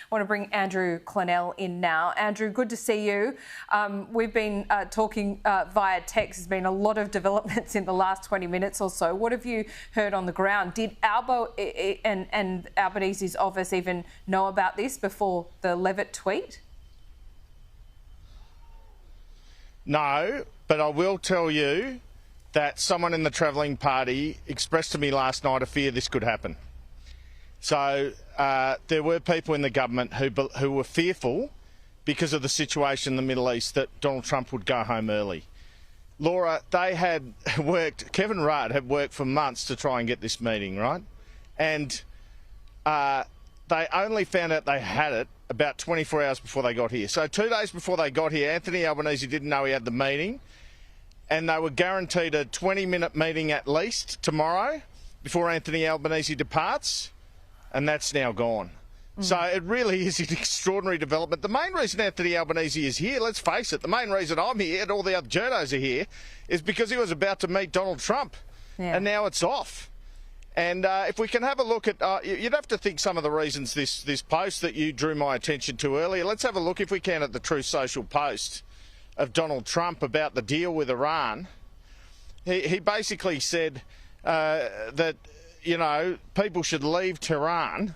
want to bring Andrew Clennell in now. Andrew, good to see you. We've been talking via text. There's been a lot of developments in the last 20 minutes or so. What have you heard on the ground? Did Albo and Albanese's office even know about this before the Leavitt tweet? No, but I will tell you that someone in the travelling party expressed to me last night a fear this could happen. So there were people in the government who were fearful because of the situation in the Middle East that Donald Trump would go home early. Laura, they had worked, Kevin Rudd had worked for months to try and get this meeting, right? And they only found out they had it about 24 hours before they got here. So 2 days before they got here, Anthony Albanese didn't know he had the meeting, and they were guaranteed a 20-minute meeting at least tomorrow before Anthony Albanese departs, and that's now gone. So it really is an extraordinary development. The main reason Anthony Albanese is here, let's face it, the main reason I'm here and all the other journos are here is because he was about to meet Donald Trump, and now it's off. And if we can have a look at, you'd have to think some of the reasons this post that you drew my attention to earlier. Let's have a look, if we can, at the Truth Social post of Donald Trump about the deal with Iran. He basically said that, you know, people should leave Tehran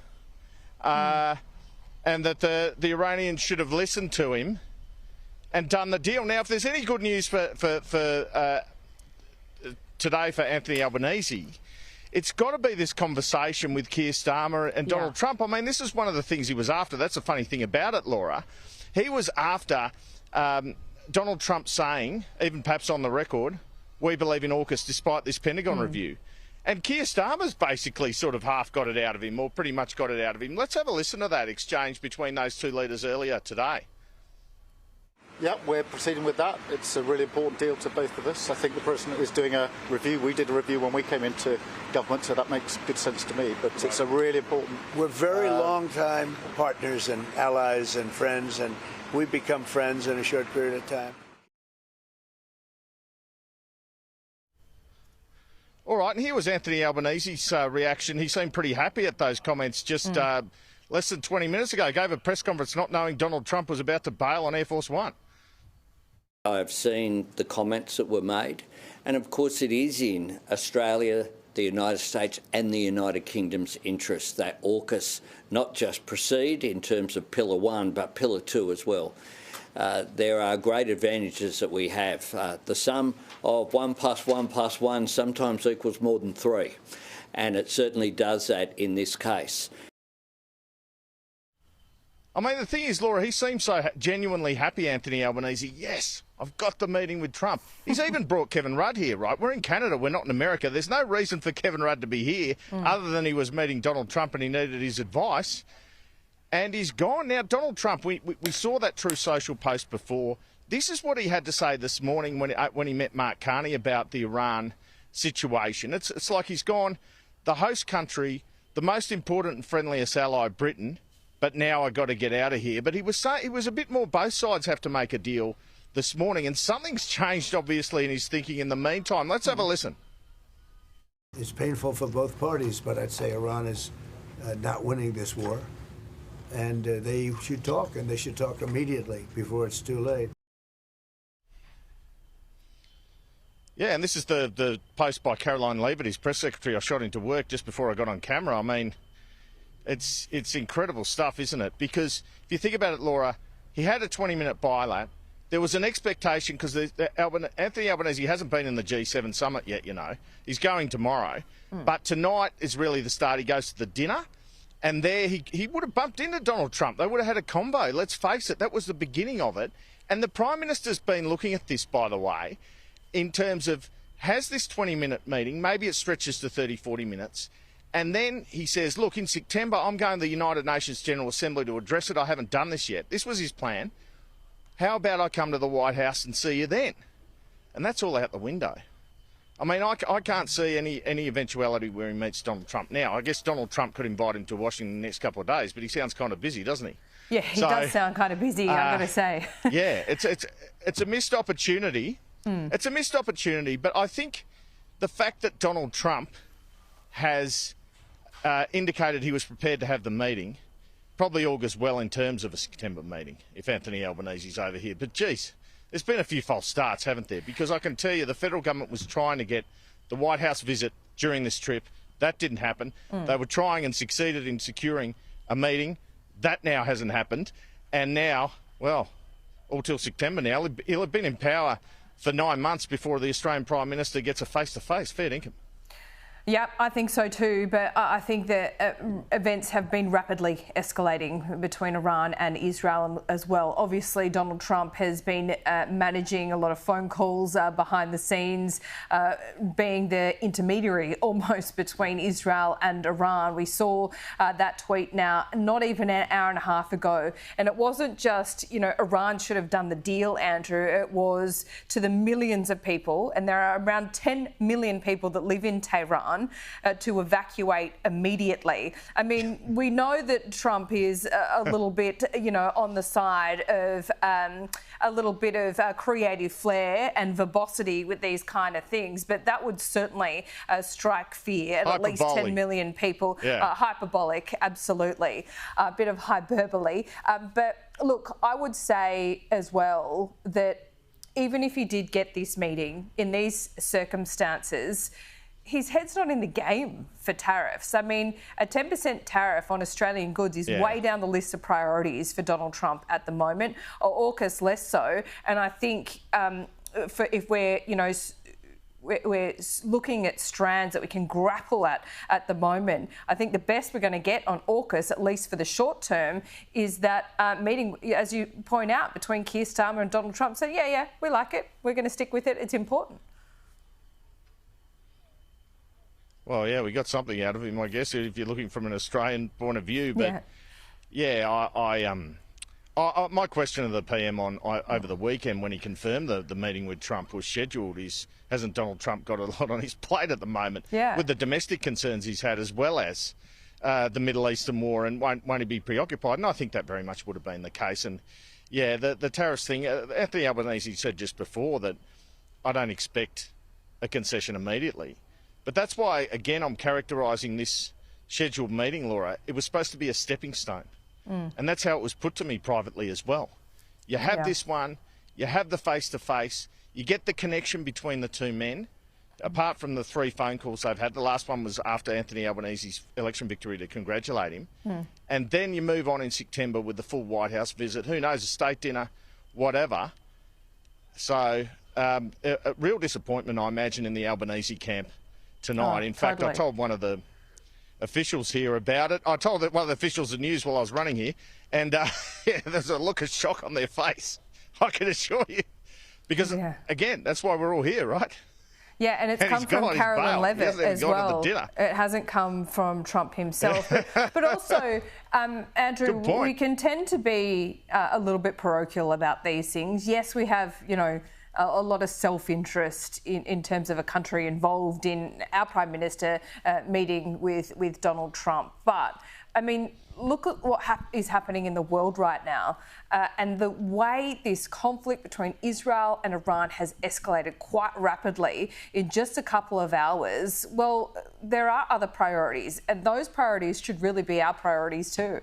and that the Iranians should have listened to him and done the deal. Now, if there's any good news for today for Anthony Albanese, it's got to be this conversation with Keir Starmer and Donald Trump. I mean, this is one of the things he was after. That's the funny thing about it, Laura. He was after Donald Trump saying, even perhaps on the record, we believe in AUKUS despite this Pentagon review. And Keir Starmer's basically sort of half got it out of him, or pretty much got it out of him. Let's have a listen to that exchange between those two leaders earlier today. Yeah, we're proceeding with that. It's a really important deal to both of us. I think the person is doing a review. We did a review when we came into government, so that makes good sense to me. But it's a really important... We're very long-time partners and allies and friends, and we've become friends in a short period of time. All right, and here was Anthony Albanese's reaction. He seemed pretty happy at those comments just less than 20 minutes ago. Gave a press conference not knowing Donald Trump was about to bail on Air Force One. I've seen the comments that were made, and of course it is in Australia, the United States and the United Kingdom's interest that AUKUS not just proceed in terms of Pillar 1 but Pillar 2 as well. There are great advantages that we have. The sum of 1 + 1 + 1 sometimes equals more than 3, and it certainly does that in this case. I mean, the thing is, Laura, he seems so genuinely happy, Anthony Albanese. Yes, I've got the meeting with Trump. He's even brought Kevin Rudd here, right? We're in Canada, we're not in America. There's no reason for Kevin Rudd to be here other than he was meeting Donald Trump and he needed his advice. And he's gone. Now, Donald Trump, we saw that Truth Social post before. This is what he had to say this morning when he met Mark Carney about the Iran situation. It's like he's gone, the host country, the most important and friendliest ally, Britain, but now I got to get out of here. But he was a bit more, both sides have to make a deal this morning, and something's changed, obviously, in his thinking in the meantime. Let's have a listen. It's painful for both parties, but I'd say Iran is not winning this war. And they should talk, and they should talk immediately before it's too late. Yeah, and this is the post by Karoline Leavitt, his press secretary. I shot into work just before I got on camera. I mean, it's incredible stuff, isn't it? Because if you think about it, Laura, he had a 20-minute bilat. There was an expectation, because Anthony Albanese hasn't been in the G7 summit yet, you know. He's going tomorrow. But tonight is really the start. He goes to the dinner. And there he would have bumped into Donald Trump. They would have had a combo. Let's face it, that was the beginning of it. And the Prime Minister's been looking at this, by the way, in terms of, has this 20-minute meeting, maybe it stretches to 30, 40 minutes, and then he says, look, in September, I'm going to the United Nations General Assembly to address it. I haven't done this yet. This was his plan. How about I come to the White House and see you then? And that's all out the window. I mean, I can't see any eventuality where he meets Donald Trump. Now, I guess Donald Trump could invite him to Washington the next couple of days, but he sounds kind of busy, doesn't he? Yeah, he does sound kind of busy, I'm going to say. Yeah, it's a missed opportunity. It's a missed opportunity, but I think the fact that Donald Trump has indicated he was prepared to have the meeting probably augurs well in terms of a September meeting if Anthony Albanese's over here. But, geez, there's been a few false starts, haven't there? Because I can tell you the federal government was trying to get the White House visit during this trip. That didn't happen. They were trying and succeeded in securing a meeting. That now hasn't happened. And now, well, all till September now, he'll have been in power for 9 months before the Australian Prime Minister gets a face-to-face. Fair dinkum. Yeah, I think so too, but I think that events have been rapidly escalating between Iran and Israel as well. Obviously, Donald Trump has been managing a lot of phone calls behind the scenes, being the intermediary almost between Israel and Iran. We saw that tweet now not even an hour and a half ago. And it wasn't just, Iran should have done the deal, Andrew. It was to the millions of people, and there are around 10 million people that live in Tehran, to evacuate immediately. I mean, we know that Trump is a little bit, on the side of a little bit of creative flair and verbosity with these kind of things, but that would certainly strike fear at least 10 million people. Yeah. Hyperbolic, absolutely. A bit of hyperbole. But look, I would say as well that even if he did get this meeting in these circumstances, his head's not in the game for tariffs. I mean, a 10% tariff on Australian goods is way down the list of priorities for Donald Trump at the moment, or AUKUS less so. And I think if we're looking at strands that we can grapple at the moment, I think the best we're going to get on AUKUS, at least for the short term, is that meeting, as you point out, between Keir Starmer and Donald Trump. So, yeah, we like it. We're going to stick with it. It's important. Well, yeah, we got something out of him, I guess, if you're looking from an Australian point of view. But my question of the PM over the weekend when he confirmed the meeting with Trump was scheduled is, hasn't Donald Trump got a lot on his plate at the moment with the domestic concerns he's had as well as the Middle Eastern war, and won't he be preoccupied? And I think that very much would have been the case. And yeah, the tariffs thing, Anthony Albanese said just before that I don't expect a concession immediately. But that's why, again, I'm characterising this scheduled meeting, Laura. It was supposed to be a stepping stone. And that's how it was put to me privately as well. You have this one, you have the face-to-face, you get the connection between the two men, apart from the 3 phone calls they've had. The last one was after Anthony Albanese's election victory to congratulate him. And then you move on in September with the full White House visit. Who knows, a state dinner, whatever. So, a real disappointment, I imagine, in the Albanese camp tonight. In fact, I told one of the officials here about it. I told one of the officials of news while I was running here, and there's a look of shock on their face, I can assure you. Because, again, that's why we're all here, right? Yeah, and it's come from Karoline Leavitt as well. It hasn't come from Trump himself. But also, Andrew, we can tend to be a little bit parochial about these things. Yes, we have, a lot of self-interest in terms of a country involved in our Prime Minister meeting with Donald Trump. But, I mean, look at what is happening in the world right now and the way this conflict between Israel and Iran has escalated quite rapidly in just a couple of hours. Well, there are other priorities, and those priorities should really be our priorities too.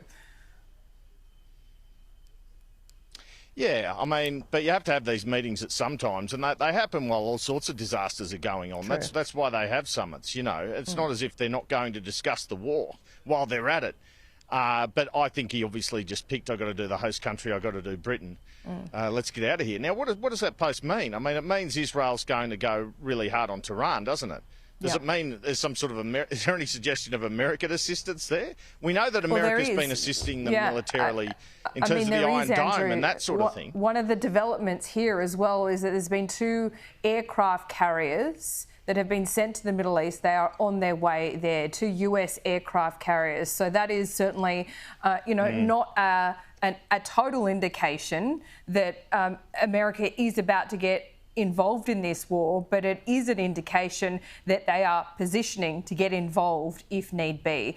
Yeah, I mean, but you have to have these meetings at some times, and they happen while all sorts of disasters are going on. That's why they have summits, It's not as if they're not going to discuss the war while they're at it. But I think he obviously just picked, I've got to do the host country, I've got to do Britain. Let's get out of here. Now, what does that post mean? I mean, it means Israel's going to go really hard on Tehran, doesn't it? Does it mean there's some sort of is there any suggestion of American assistance there? We know that America's been assisting them militarily in terms of the Iron Dome and that sort of thing. One of the developments here as well is that there's been 2 aircraft carriers that have been sent to the Middle East. They are on their way there, 2 US aircraft carriers. So that is certainly, not a total indication that America is about to get involved in this war, but it is an indication that they are positioning to get involved if need be.